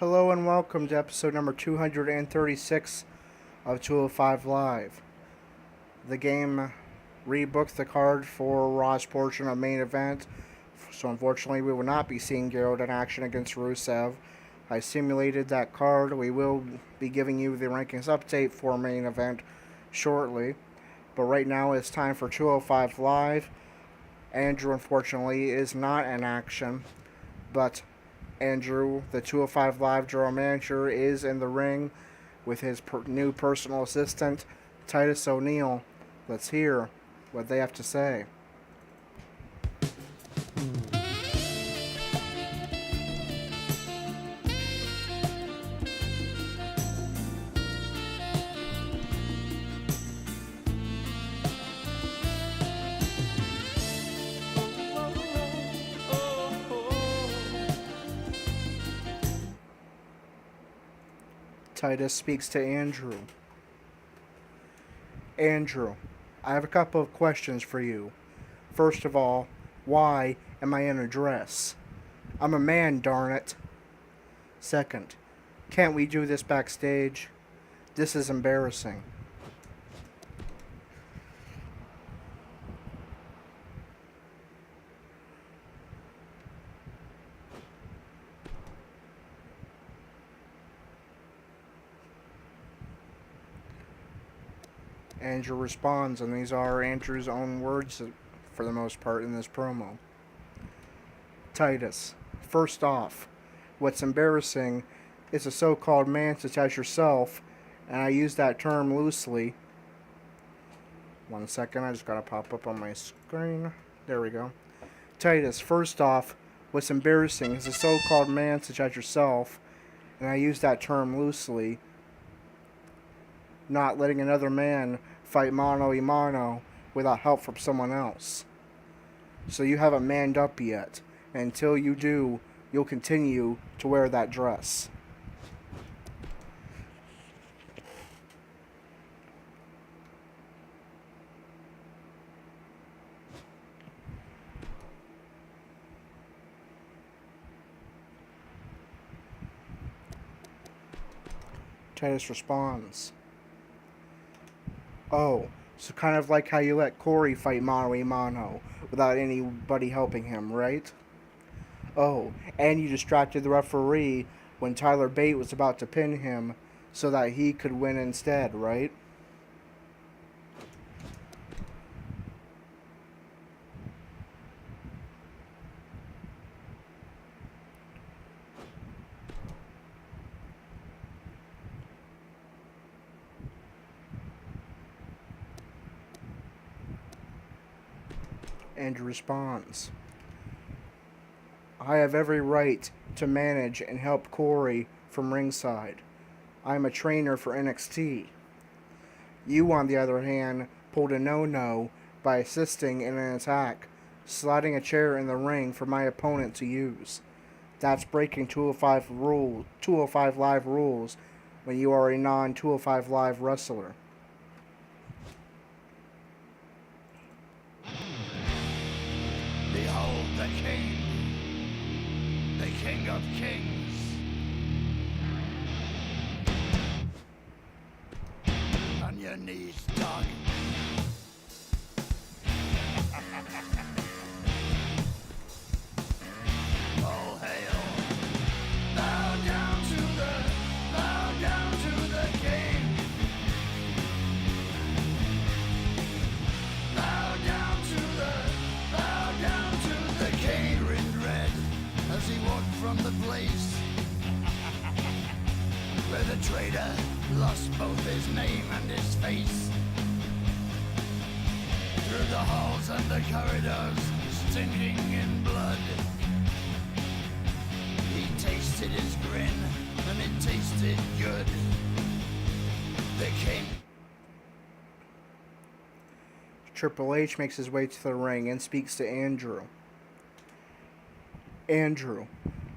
Hello and welcome to episode number 236 of 205 Live. The game rebooked the card for Roush portion of main event, so unfortunately we will not be seeing Gerald in action against Rusev. I simulated that card. We will be giving you the rankings update for main event shortly, but right now it's time for 205 Live. Andrew unfortunately is not in action, but Andrew, the 205 Live General Manager, is in the ring with his new personal assistant, Titus O'Neil. Let's hear what they have to say. Titus speaks to Andrew. Andrew, I have a couple of questions for you. First of all, why am I in a dress? I'm a man, darn it. Second, can't we do this backstage? This is embarrassing. Andrew responds, and these are Andrew's own words for the most part in this promo. Titus, first off, what's embarrassing is a so-called man such as yourself, and I use that term loosely. 1 second, I just gotta pop up on my screen. There we go. Titus, first off, what's embarrassing is a so-called man such as yourself, and I use that term loosely, not letting another man fight mano a mano without help from someone else. So you haven't manned up yet, and until you do, you'll continue to wear that dress. Titus responds, oh, so kind of like how you let Corey fight mano a mano without anybody helping him, right? Oh, and you distracted the referee when Tyler Bate was about to pin him so that he could win instead, right? Andrew responds, I have every right to manage and help Corey from ringside. I am a trainer for NXT. You, on the other hand, pulled a no-no by assisting in an attack, sliding a chair in the ring for my opponent to use. That's breaking 205 Live rules when you are a non-205 Live wrestler. Behold the King, the King of Kings. On your knees, dog. All hail. Bow down to the King. Bow down to the King in red as he walked from the place where the traitor lost both his name and his face. Through the halls and the corridors, stinking in blood, he tasted his grin, and it tasted good. The King. Triple H makes his way to the ring and speaks to Andrew. Andrew,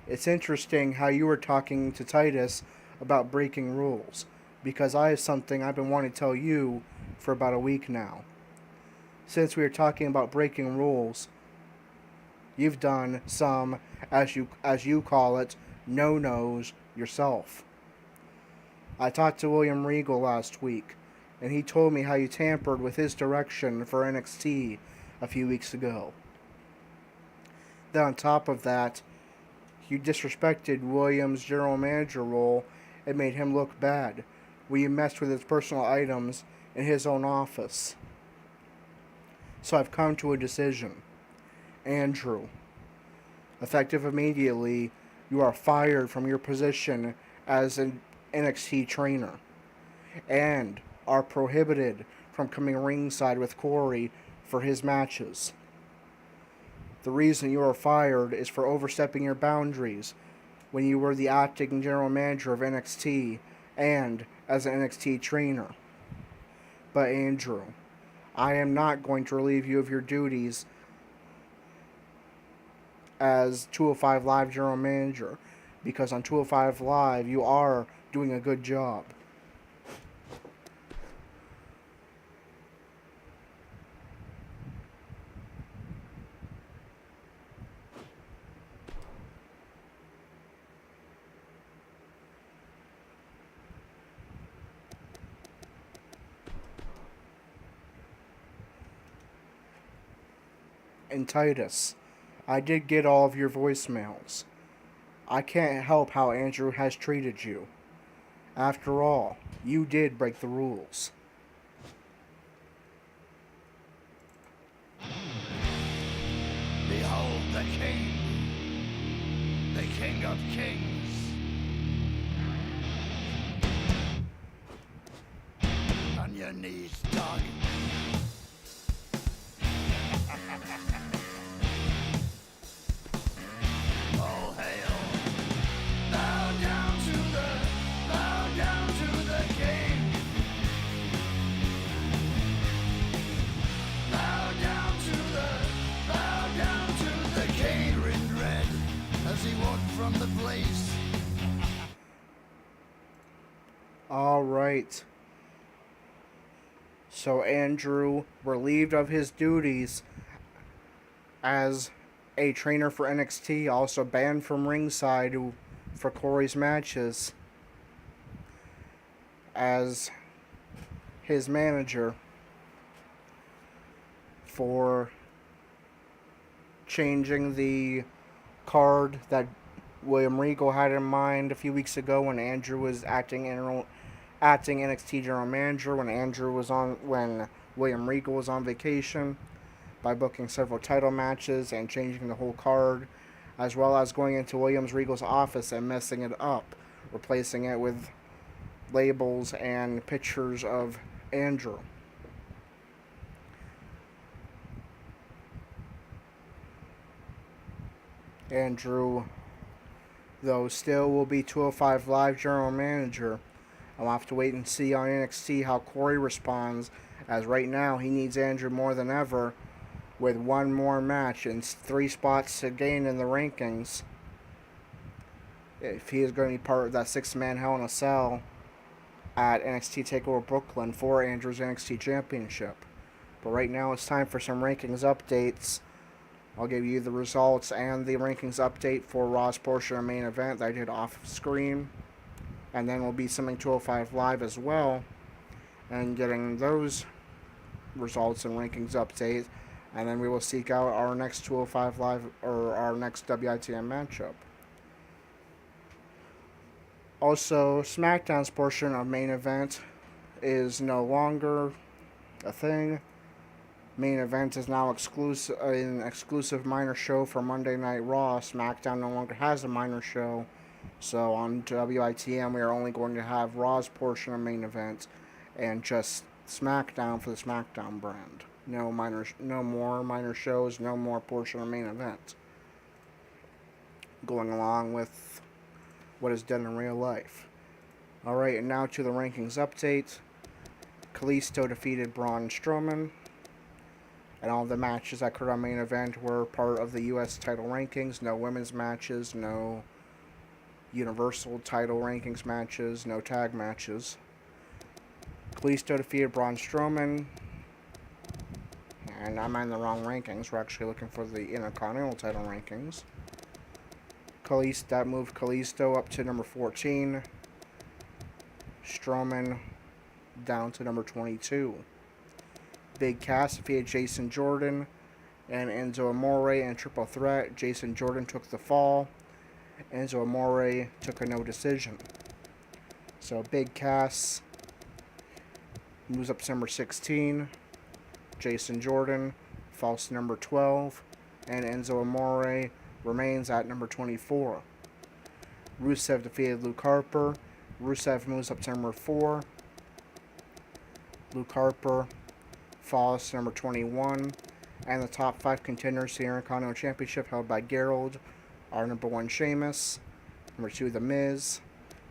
it's interesting how you were talking to Titus about breaking rules, because I have something I've been wanting to tell you for about a week now. Since we are talking about breaking rules, you've done some, as you call it, no-nos yourself. I talked to William Regal last week, and he told me how you tampered with his direction for NXT a few weeks ago. Then on top of that, you disrespected Williams' general manager role and made him look bad when you messed with his personal items in his own office. So I've come to a decision. Andrew, effective immediately, you are fired from your position as an NXT trainer and are prohibited from coming ringside with Corey for his matches. The reason you are fired is for overstepping your boundaries when you were the acting general manager of NXT and as an NXT trainer. But Andrew, I am not going to relieve you of your duties as 205 Live general manager, because on 205 Live you are doing a good job. And Titus, I did get all of your voicemails. I can't help how Andrew has treated you. After all, you did break the rules. Behold the King of Kings. On your knees, dog. All hail. Bow down to the King. Bow down to the King in red as he walked from the place. Alright. So Andrew, relieved of his duties as a trainer for NXT, also banned from ringside for Corey's matches as his manager for changing the card that William Regal had in mind a few weeks ago when Andrew was acting NXT general manager when William Regal was on vacation, by booking several title matches and changing the whole card, as well as going into Williams Regal's office and messing it up, replacing it with labels and pictures of Andrew. Andrew, though, still will be 205 Live general manager. I'll have to wait and see on NXT how Corey responds, as right now he needs Andrew more than ever, with one more match and 3 spots to gain in the rankings if he is going to be part of that 6-man Hell in a Cell at NXT TakeOver Brooklyn for Andrew's NXT Championship. But right now it's time for some rankings updates. I'll give you the results and the rankings update for Raw's portion of main event that I did off screen. And then we'll be summing 205 Live as well and getting those results and rankings update. And then we will seek out our next 205 Live or our next WITM matchup. Also, SmackDown's portion of main event is no longer a thing. Main event is now an exclusive minor show for Monday Night Raw. SmackDown no longer has a minor show. So on WITM, we are only going to have Raw's portion of main event and just SmackDown for the SmackDown brand. No more minor shows, no more portion of main event. Going along with what is done in real life. Alright, and now to the rankings update. Kalisto defeated Braun Strowman. And all the matches that occurred on main event were part of the US title rankings. No women's matches, no Universal title rankings matches, no tag matches. Kalisto defeated Braun Strowman. And I'm in the wrong rankings. We're actually looking for the Intercontinental title rankings. That moved Kalisto up to number 14. Strowman down to number 22. Big Cass defeated Jason Jordan and Enzo Amore in a triple threat. Jason Jordan took the fall. Enzo Amore took a no decision. So Big Cass moves up to number 16. Jason Jordan falls to number 12. And Enzo Amore remains at number 24. Rusev defeated Luke Harper. Rusev moves up to number 4. Luke Harper falls to number 21. And the top 5 contenders to the Intercontinental Championship held by Gerald are number 1, Sheamus, number 2, The Miz,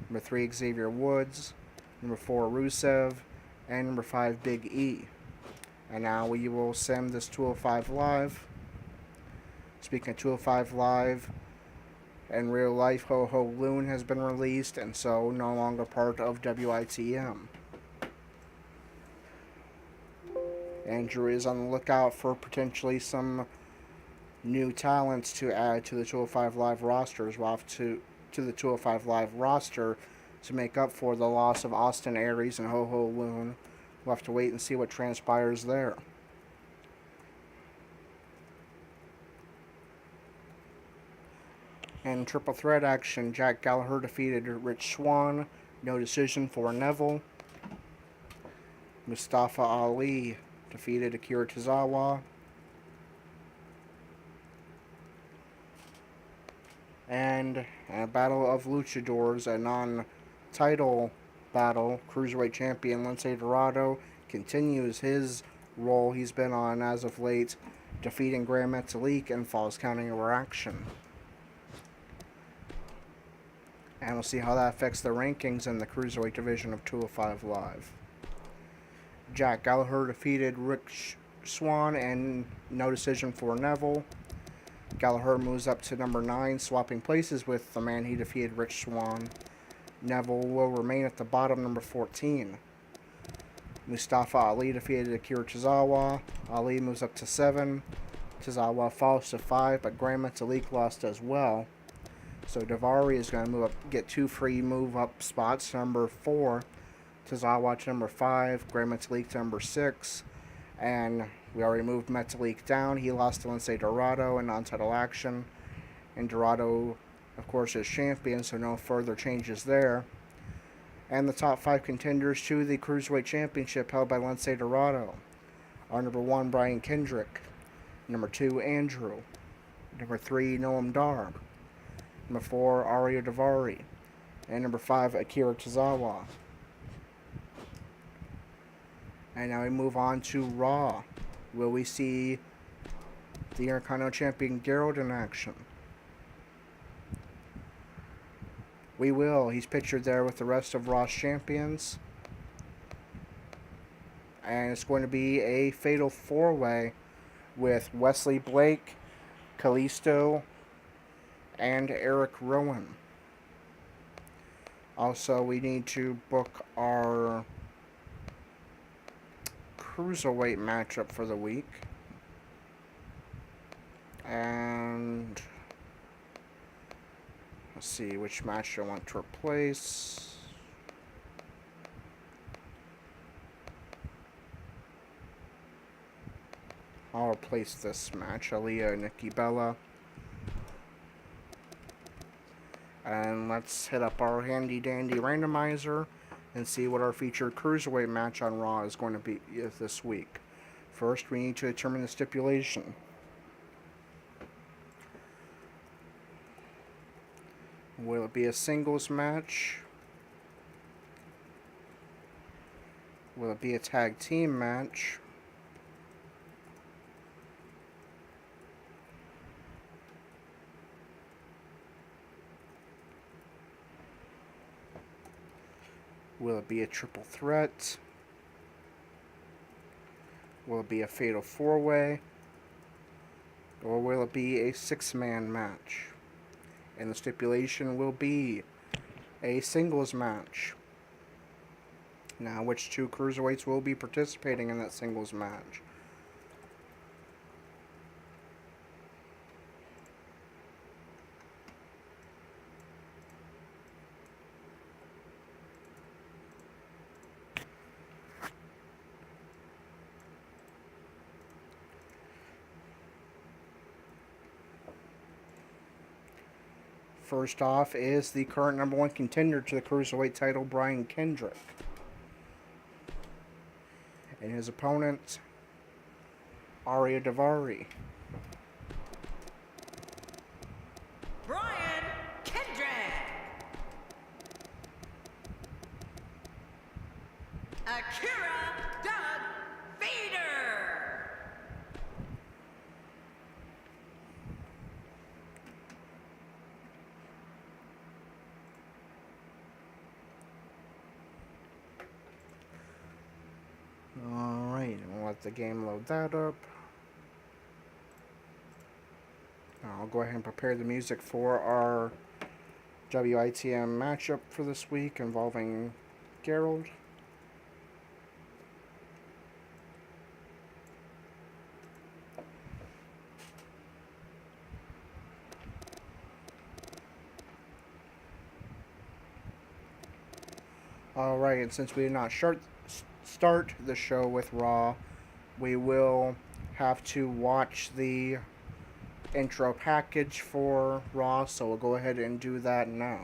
number 3, Xavier Woods, number 4, Rusev, and number 5, Big E. And now we will sim this 205 Live. Speaking of 205 Live, in real life, Ho Ho Loon has been released, and so no longer part of WITM. Andrew is on the lookout for potentially some new talents to add to the 205 Live rosters. We'll have to the 205 Live roster to make up for the loss of Austin Aries and Ho Ho Loon. We'll have to wait and see what transpires there. In triple threat action, Jack Gallagher defeated Rich Swann. No decision for Neville. Mustafa Ali defeated Akira Tozawa. And a battle of luchadors, a non-title battle. Cruiserweight champion Lince Dorado continues his role he's been on as of late, defeating Grand Metalik in Falls County over action. And we'll see how that affects the rankings in the Cruiserweight division of 205 Live. Jack Gallagher defeated Rich Swann and no decision for Neville. Gallagher moves up to number 9, swapping places with the man he defeated, Rich Swann. Neville will remain at the bottom, number 14. Mustafa Ali defeated Akira Tozawa. Ali moves up to 7. Tozawa falls to 5, but Grand Metalik lost as well. So Daivari is going to move up, get 2 free move up spots, number 4. Tozawa to number 5. Grand Metalik to number 6. And we already moved Metalik down. He lost to Lince Dorado in non-title action. And Dorado, of course, is champion, so no further changes there. And the top 5 contenders to the Cruiserweight Championship held by Lince Dorado are number 1, Brian Kendrick. Number 2, Andrew. Number 3, Noam Dar. Number 4, Arya Daivari. And number 5, Akira Tozawa. And now we move on to Raw. Will we see the Intercontinental Champion Gerald in action? We will. He's pictured there with the rest of Raw's champions. And it's going to be a fatal 4-way with Wesley Blake, Kalisto, and Erick Rowan. Also, we need to book our Cruiserweight matchup for the week. And let's see which match I want to replace. I'll replace this match, Aaliyah and Nikki Bella. And let's hit up our handy dandy randomizer and see what our featured Cruiserweight match on Raw is going to be this week. First, we need to determine the stipulation. Will it be a singles match? Will it be a tag team match? Will it be a triple threat? Will it be a fatal 4-way? Or will it be a 6-man match? And the stipulation will be a singles match. Now, which 2 cruiserweights will be participating in that singles match? First off is the current number 1 contender to the Cruiserweight title, Brian Kendrick. And his opponent, Arya Daivari. Brian Kendrick. Akira Doug Vader. Alright, we'll let the game load that up. I'll go ahead and prepare the music for our WITM matchup for this week involving Gerald. Alright, and since we did not start the show with Raw, we will have to watch the intro package for Raw, so we'll go ahead and do that now.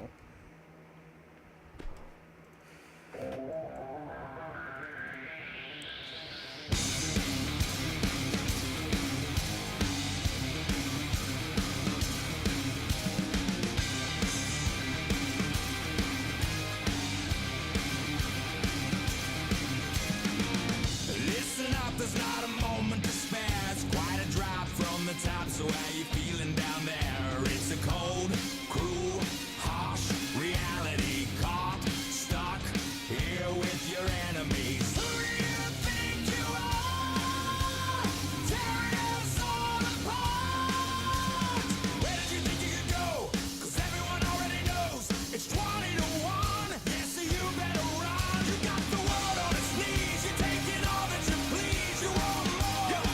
Listen up, there's not a moment to spare. It's quite a drop from the top, so how you feeling down there? It's a cold, cruel, harsh reality. Caught, stuck here with your enemies. Who do you think you are? Tearing us all apart. Where did you think you could go? 'Cause everyone already knows it's 20 to 1. Yeah, so you better run. You got the world on its knees. You're taking all that you please. You want more,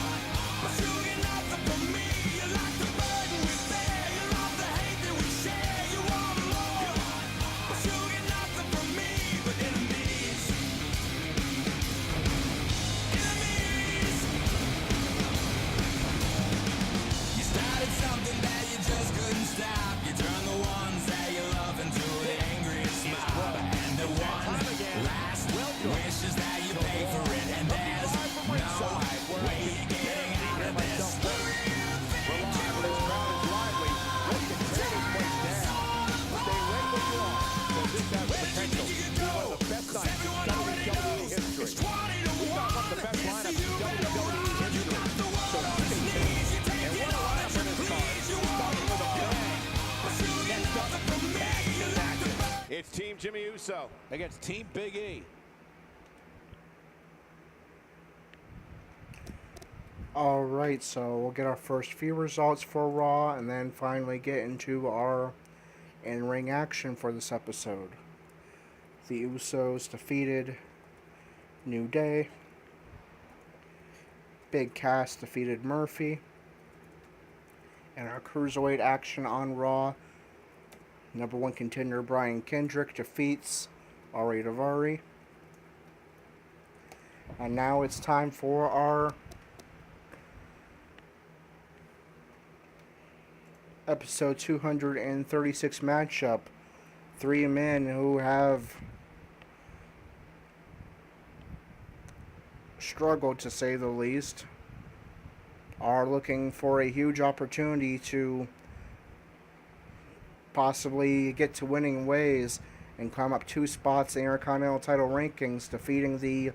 but you get nothing from me. You like the burden we bear. You love the hate that we share. You want more, but you get nothing from me. But enemies, enemies. You started something that you just couldn't stop. You turned the ones that you love into the angriest mob. And the one last wish is that you pay for it. And there's no way you're getting out of this. Who do you think you are? Where did you think you could go? 'Cause everyone already knows it's 20 to 1. Yes, so you better run. You got the world on its knees. You're taking all that you please. You want more, but you get nothing from me. You like the burden. It's Team Jimmy Uso against Team Big E. Alright, so we'll get our first few results for Raw and then finally get into our in-ring action for this episode. The Usos defeated New Day. Big Cass defeated Murphy. And our Cruiserweight action on Raw. Number 1 contender Brian Kendrick defeats Arya Daivari. And now it's time for our episode 236 matchup. 3 men who have struggled, to say the least, are looking for a huge opportunity to possibly get to winning ways and climb up 2 spots in the Intercontinental title rankings, defeating the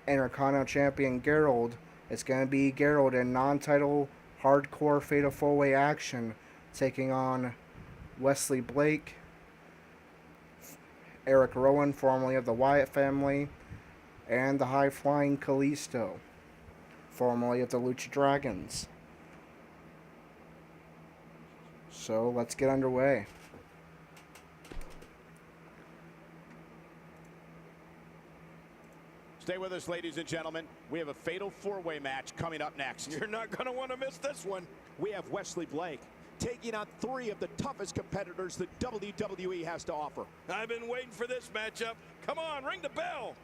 Intercontinental champion Gerald. It's going to be Gerald in non-title hardcore fatal 4-way action, taking on Wesley Blake, Erick Rowan, formerly of the Wyatt family, and the high-flying Kalisto, formerly of the Lucha Dragons. So let's get underway. Stay with us, ladies and gentlemen. We have a fatal 4-way match coming up next. You're not going to want to miss this one. We have Wesley Blake taking on 3 of the toughest competitors that WWE has to offer. I've been waiting for this matchup. Come on, ring the bell.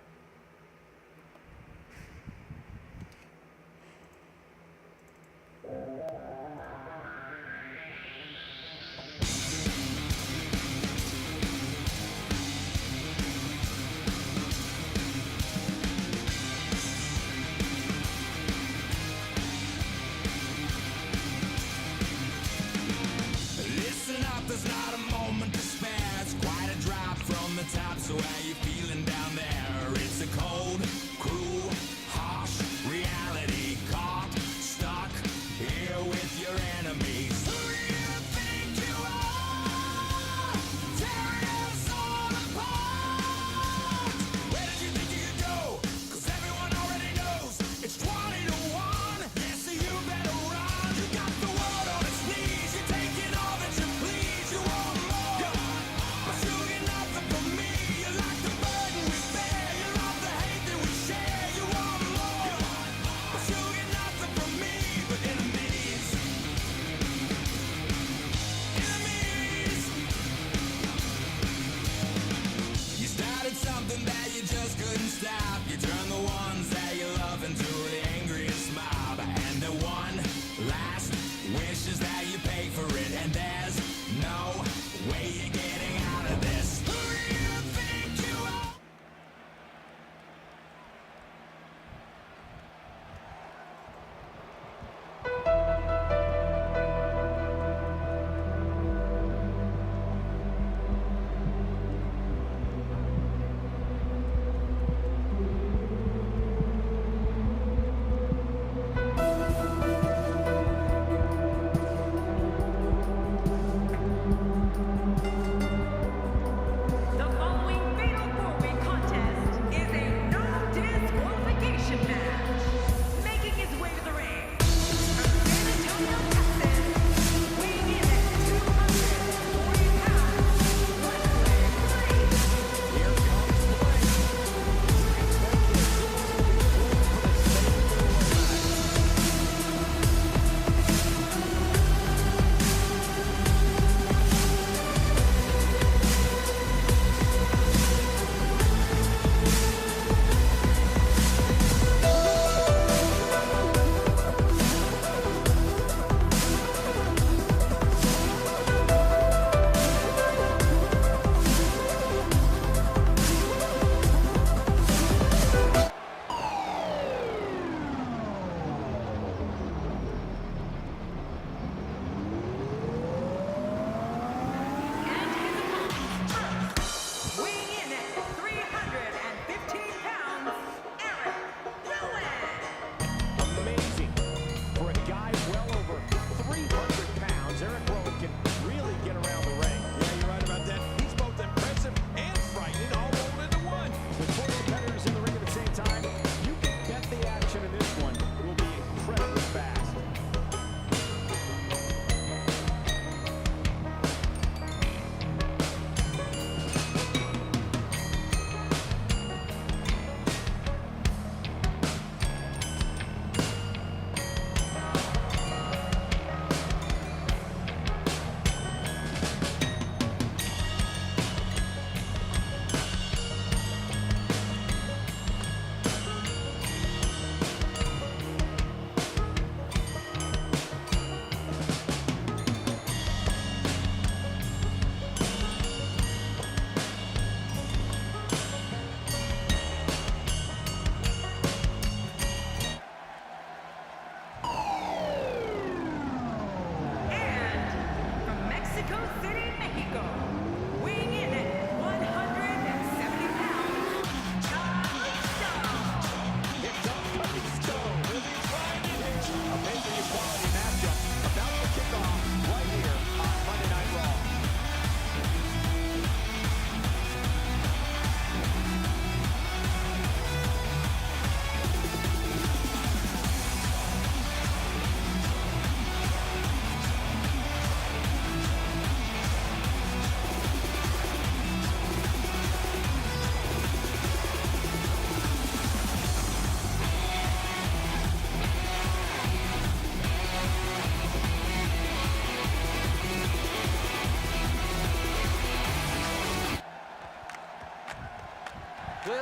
And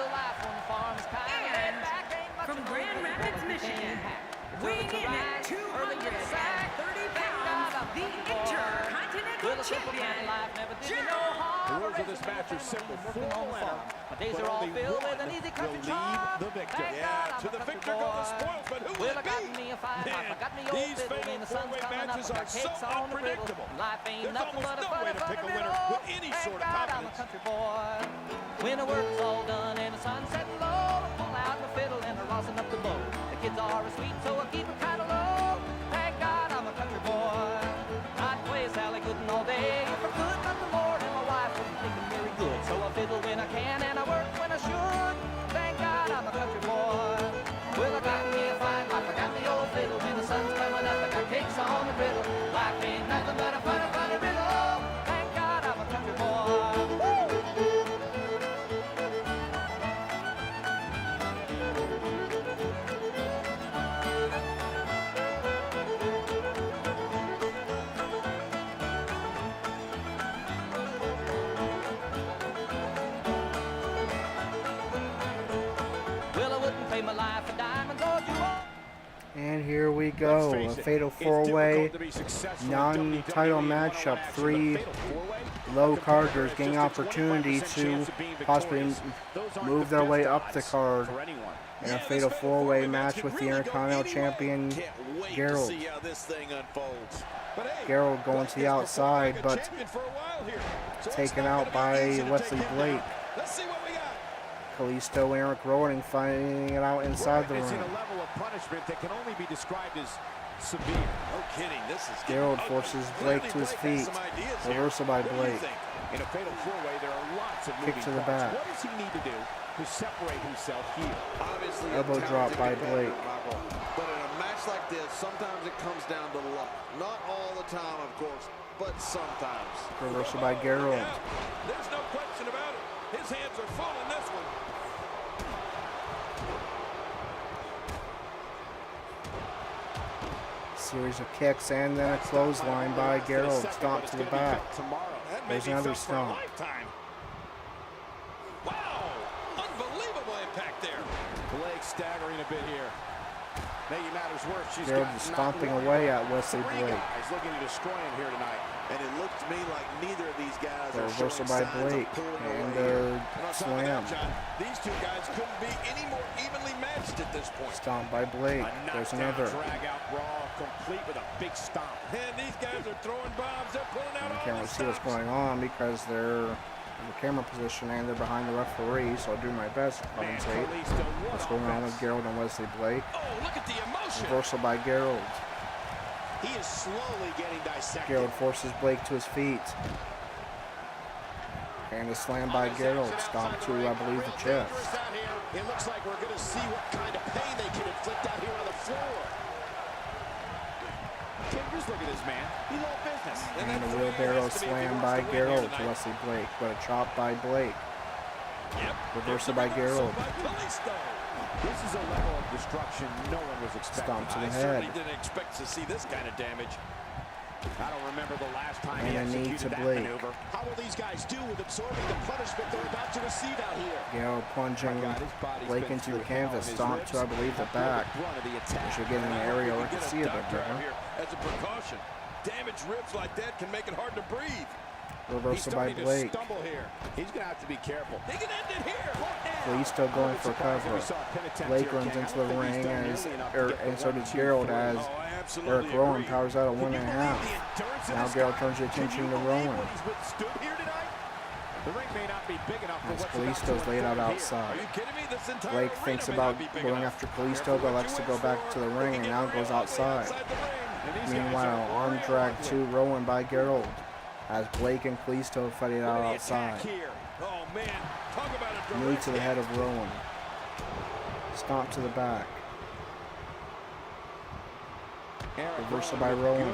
from Grand Rapids, Michigan, weighing in at 230 pounds, the Intercontinental Champion, Gerald The rules of this match are simple. For the winner, but only one will leave the victor. Yeah, to the victor go the spoils, but who will it be? Man, these fatal four-way matches are so unpredictable. There's almost no way to pick a winner with any sort of confidence. When the work's all done and the sun's setting low, I pull out my fiddle and I'm rossing up the bow. The kids are sweet, so I keep it kind of low. Thank God I'm a country boy. I'd play Sally Gooden all day if I could, but the Lord and my wife wouldn't think I'm very good. So I fiddle when I can and I work when I should. Thank God I'm a country boy. Well, I got me a fine life, I got the old fiddle. When the sun's coming up, I got cakes on the griddle. Life ain't nothing but a funny, funny riddle. Thank God I'm a country boy. And here we go, a fatal four-way non-title matchup. Three low carders getting opportunity to possibly move their way up the card in a fatal four-way match with the Intercontinental Champion Gerald. Gerald going to the outside, but taken out by Wesley Blake. Kalisto and Erick Rowan fighting it out inside the ring. a level of punishment that can only be described as severe. No kidding, this is Gerald forces Blake to his feet. Reversal by Blake. In a fatal four-way, there are lots of Kick to the back. What does he need to do to separate himself here? Obviously, elbow drop by Blake. But in a match like this, sometimes it comes down to luck. Not all the time, of course, but sometimes. Reversal by Gerald. There's no question about it. His hands are full in this one. Series of kicks and then a clothesline by Gerald. Stomp to the back. There's another stomp. Wow! Unbelievable impact there. Blake staggering a bit here. Maybe matters worse. She's Gerald is stomping away at Wesley Blake. He's looking to destroy him here tonight. And it looked to me like neither of these guys The are reversal showing by signs Blake of pulling and away. slam. These two guys couldn't be any more evenly matched at this point. Stomp by Blake. There's another. Drag out brawl, complete with a big stomp. And these guys are throwing bombs. They're pulling out You all can't really the see what's stops. going on because they're in the camera position and they're behind the referee, so I'll do my best to commentate what's going on with Gerald and Wesley Blake. Oh, look at the emotion. Reversal by Gerald. He is slowly getting dissected. Gerald forces Blake to his feet. And a slam by Gerald. Stomp to, I believe, the chest. It looks like we're going to see what kind of pain they can inflict out here on the floor. Tim, just look at this man. He's all business. And a wheelbarrow slam by Gerald to Wesley Blake. But a chop by Blake. Reversal by Gerald. This is a level of destruction no one was expecting. Stomp to the I head. certainly didn't expect to see this kind of damage. I don't remember the last time And he a knee executed to that Blake. maneuver. How will these guys do with absorbing the punishment they're about to receive out here? Gerald plunging Blake into the canvas. Stomp to, I believe, the back. We should get in the area where we can see it better. As a precaution, damaged ribs like that can make it hard to breathe. Reversal by Blake. Stumble here. He's going to have to be careful. He can end it here. Kalisto going for cover. Blake runs into the ring and so does Gerald as Erick Rowan powers out a 1.5. Now Gerald turns his attention to Rowan. The ring may not be big enough As Kalisto's laid out outside. Blake thinks about going after Kalisto, but likes to go back to the ring and now goes outside. Meanwhile, arm drag to Rowan by Gerald as Blake and Kalisto fight it out outside. Knee to the head of Rowan. Stomp to the back. Reversal by Rowan.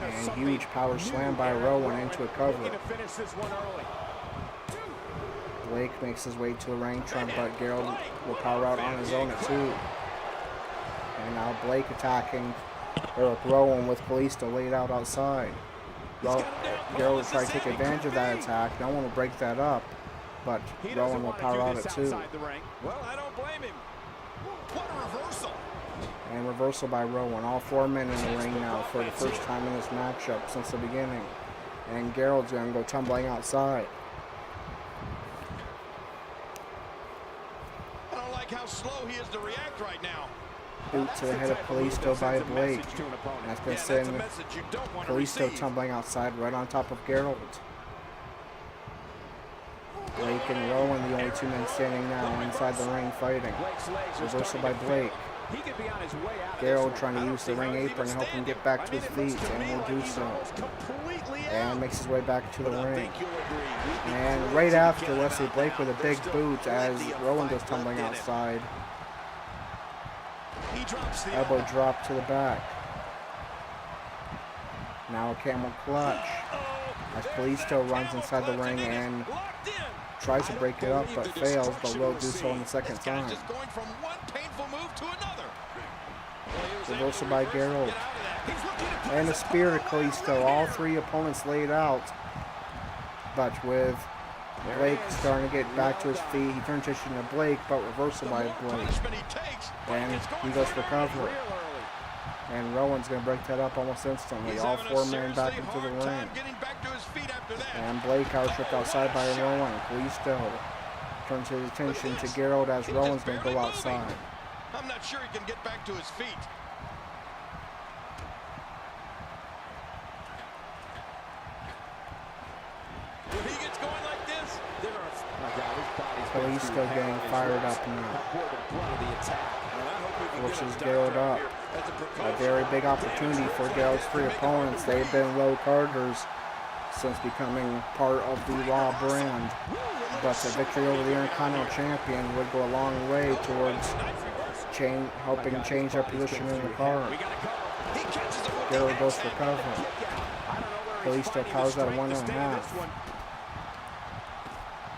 And huge power slam by Rowan into a cover. Blake makes his way to the ring, but Gerald will power out on his own at 2. And now Blake attacking Erick Rowan with Kalisto laid out outside. Gerald will try to take advantage of that attack. No one will break that up, but Rowan will power out at 2. Well, I don't blame him. What a reversal. And reversal by Rowan. All 4 men in the ring now for the first time in this matchup since the beginning. And Gerald's going to go tumbling outside. I don't like how slow he is to react right now. Boot to the head of Kalisto by Blake. That's going to send Kalisto tumbling outside right on top of Gerald. Blake and Rowan, the only 2 men standing now inside the ring fighting. Reversal by Blake. Gerald trying to use the ring apron to help him get back to his feet, and will do so. And makes his way back to the ring. And right after, Wesley Blake with a big boot as Rowan goes tumbling outside. Elbow drop to the back. Now a camel clutch. As Kalisto runs inside the ring and tries to break it up but fails, but will do so in the second time. Reversal by Gerald. And a spear to Kalisto. All 3 opponents laid out. But with Blake starting to get back to his feet, he turns attention to Blake, but reversal by Blake. And he goes for cover. And Rowan's going to break that up almost instantly. All 4 men back into the ring. And Blake power tripped outside by Rowan. Kalisto turns his attention to Gerald as Rowan's going to go outside. I'm not sure he can get back to his feet. When he gets going like this, there are Kalisto getting fired up now. Forces Gerald up. A very big opportunity for Gerald's 3 opponents. They've been low carders since becoming part of the Raw brand. But a victory over the Intercontinental Champion would go a long way towards helping change their position in the card. Gerald goes for cover. Kalisto powers out of 1.5.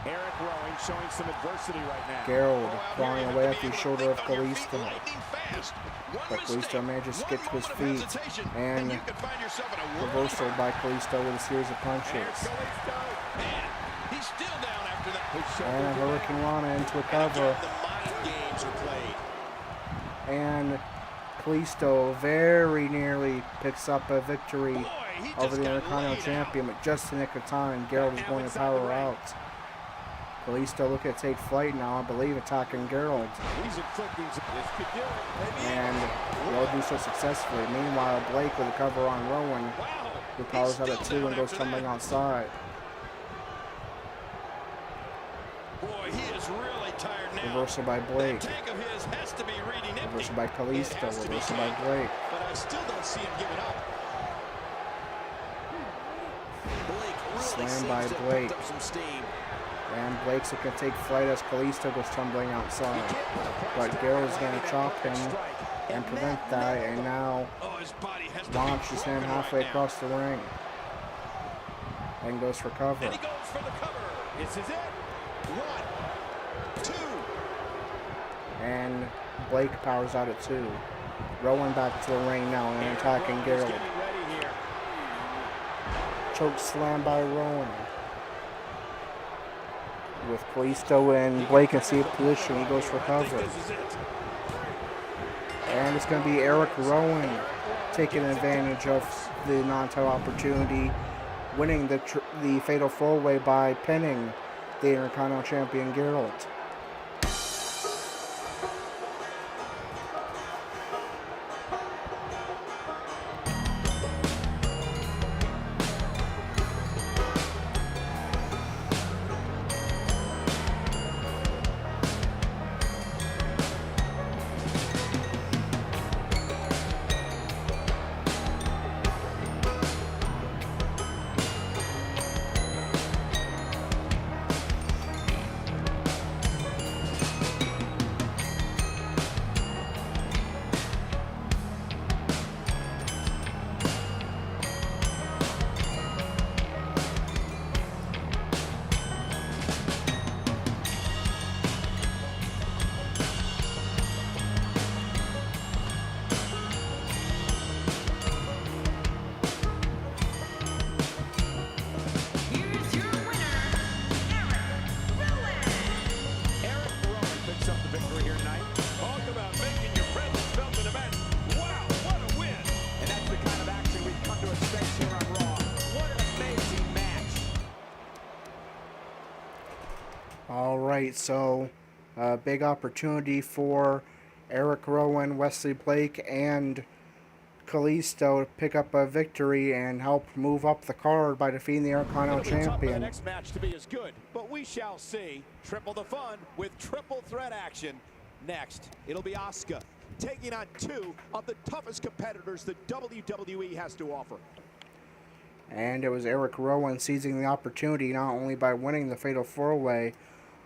Erick Rowan showing some adversity right now. Gerald clawing away at the shoulder of Kalisto. But Kalisto manages to get to his feet. And reversal by Kalisto with a series of punches. And a Hurricane Rana into a cover. And Kalisto very nearly picks up a victory over the Intercontinental Champion, but just in the nick of time, Gerald is going to power out. Kalisto looking to take flight now, I believe, attacking Gerald. And will do so successfully. Meanwhile, Blake with a cover on Rowan, who powers out at 2 and goes tumbling outside. Reversal by Blake. Reversal by Kalisto. Reversal by Blake. But I still don't see him giving up. Slam by Blake. And Blake's looking to take flight as Kalisto goes tumbling outside. But Gerald's going to chop him and prevent that, and now launches him halfway across the ring. And goes for cover. And he goes for the cover. This is it. 1, 2. And Blake powers out at 2. Rowan back to the ring now and attacking Gerald. Choke slam by Rowan. With Kalisto and Blake in safe position, he goes for cover. And it's going to be Erick Rowan taking advantage of the non-title opportunity, winning the Fatal 4-Way by pinning the Intercontinental Champion Gerald. tonight, so big opportunity for Erick, Rowan, Wesley Blake, and Kalisto to pick up a victory and help move up the card by defeating the Intercontinental Champion. The next match to be as good, but we shall see. Triple the fun with triple threat action. Next, it'll be Asuka taking on two of the toughest competitors the WWE has to offer. And it was Erick Rowan seizing the opportunity not only by winning the Fatal 4-Way,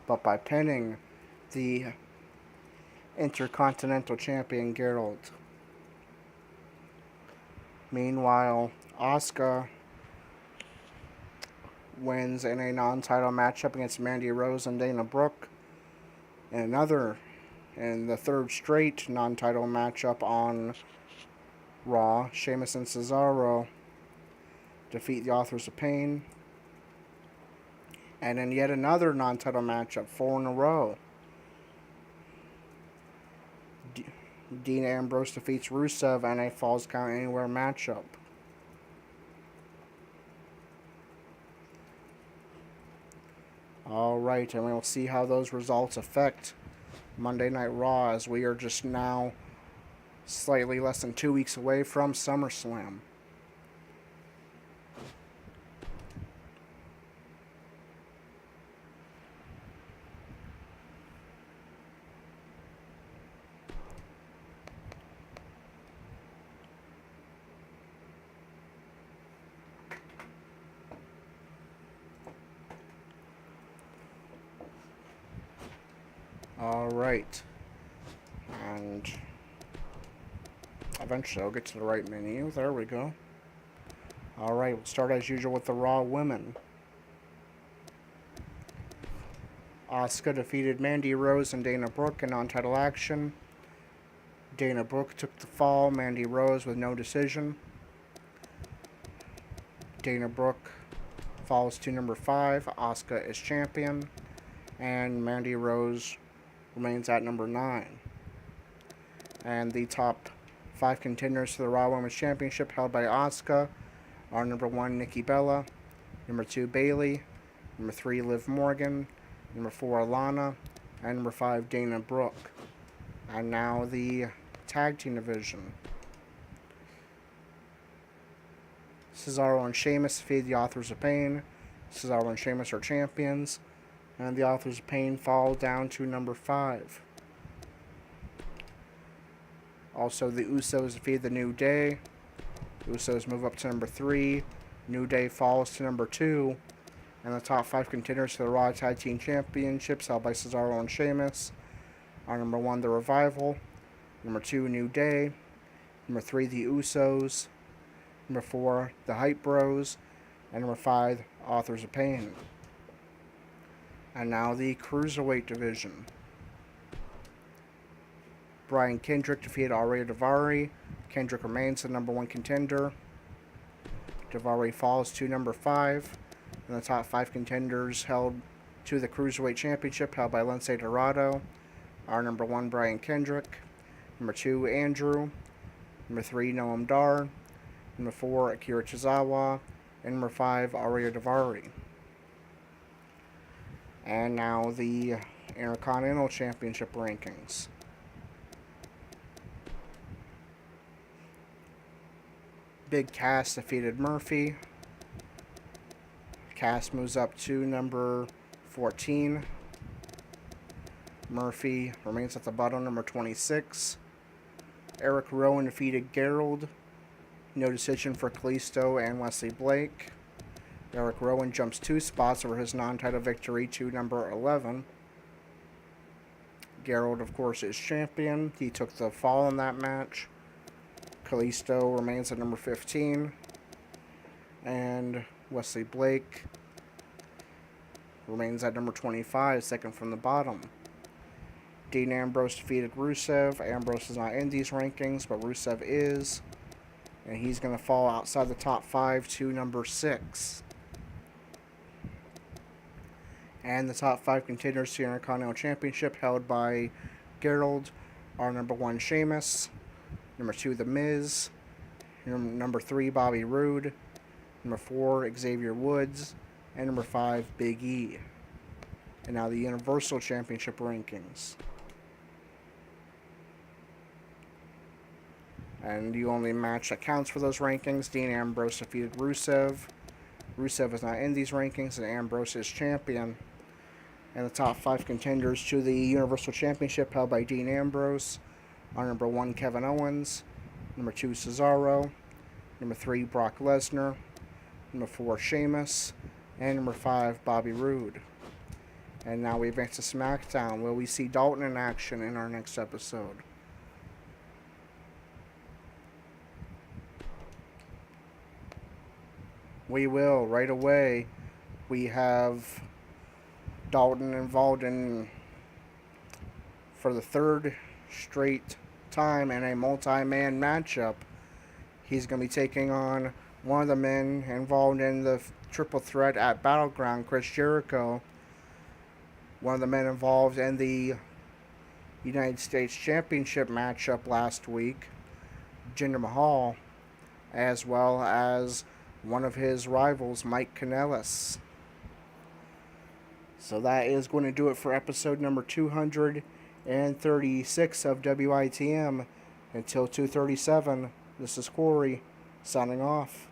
but by pinning the Intercontinental Champion Gerald. Meanwhile, Asuka wins in a non-title matchup against Mandy Rose and Dana Brooke. And the third straight non-title matchup on Raw, Sheamus and Cesaro defeat the Authors of Pain. And in yet another non-title matchup, 4 in a row, Dean Ambrose defeats Rusev in a Falls Count Anywhere matchup. Alright, and we'll see how those results affect Monday Night Raw, as we are just now slightly less than 2 weeks away from SummerSlam. Alright, and eventually I'll get to the right menu. There we go. Alright, we'll start as usual with the Raw women. Asuka defeated Mandy Rose and Dana Brooke in non-title action. Dana Brooke took the fall, Mandy Rose with no decision. Dana Brooke falls to number 5. Asuka is champion, and Mandy Rose remains at number 9. And the top 5 contenders for the Raw Women's Championship held by Asuka are number 1, Nikki Bella, number 2, Bayley, number 3, Liv Morgan, number 4, Lana, and number 5, Dana Brooke. And now the tag team division. Cesaro and Sheamus defeated the Authors of Pain. Cesaro and Sheamus are champions, and the Authors of Pain fall down to number 5. Also, the Usos defeated the New Day. The Usos move up to number 3. New Day falls to number 2. And the top 5 contenders for the Raw Tag Team Championships, held by Cesaro and Sheamus, are number 1, The Revival, number 2, New Day, number 3, The Usos, number 4, The Hype Bros, and number 5, Authors of Pain. And now the Cruiserweight division. Brian Kendrick defeated Aria Daivari. Kendrick remains the number 1 contender. Daivari falls to number 5. And the top 5 contenders held to the Cruiserweight Championship, held by Lince Dorado, are number 1, Brian Kendrick, number 2, Andrew, number 3, Noam Dar, number 4, Akira Tozawa, and number 5, Aria Daivari. And now the Intercontinental Championship rankings. Big Cass defeated Murphy. Cass moves up to number 14. Murphy remains at the bottom, number 26. Erick Rowan defeated Gerald. No decision for Kalisto and Wesley Blake. Erick Rowan jumps 2 spots over his non-title victory to number 11. Gerald, of course, is champion. He took the fall in that match. Kalisto remains at number 15. And Wesley Blake remains at number 25, second from the bottom. Dean Ambrose defeated Rusev. Ambrose is not in these rankings, but Rusev is. And he's going to fall outside the top 5 to number 6. And the top 5 contenders to the Intercontinental Championship, held by Gerald, are number 1, Sheamus, number 2, The Miz, number 3, Bobby Roode, number 4, Xavier Woods, and number 5, Big E. And now the Universal Championship rankings. And the only match that counts for those rankings, Dean Ambrose defeated Rusev. Rusev is not in these rankings, and Ambrose is champion. And the top 5 contenders to the Universal Championship held by Dean Ambrose are number 1, Kevin Owens, number 2, Cesaro, number 3, Brock Lesnar, number 4, Sheamus, and number 5, Bobby Roode. And now we advance to SmackDown. Will we see Dalton in action in our next episode? We will, right away. We have Dalton involved in, for the 3rd straight time, in a multi-man matchup. He's going to be taking on one of the men involved in the triple threat at Battleground, Chris Jericho. One of the men involved in the United States Championship matchup last week, Jinder Mahal, as well as one of his rivals, Mike Kanellis. So that is going to do it for episode number 236 of WITM. Until 237, this is Corey, signing off.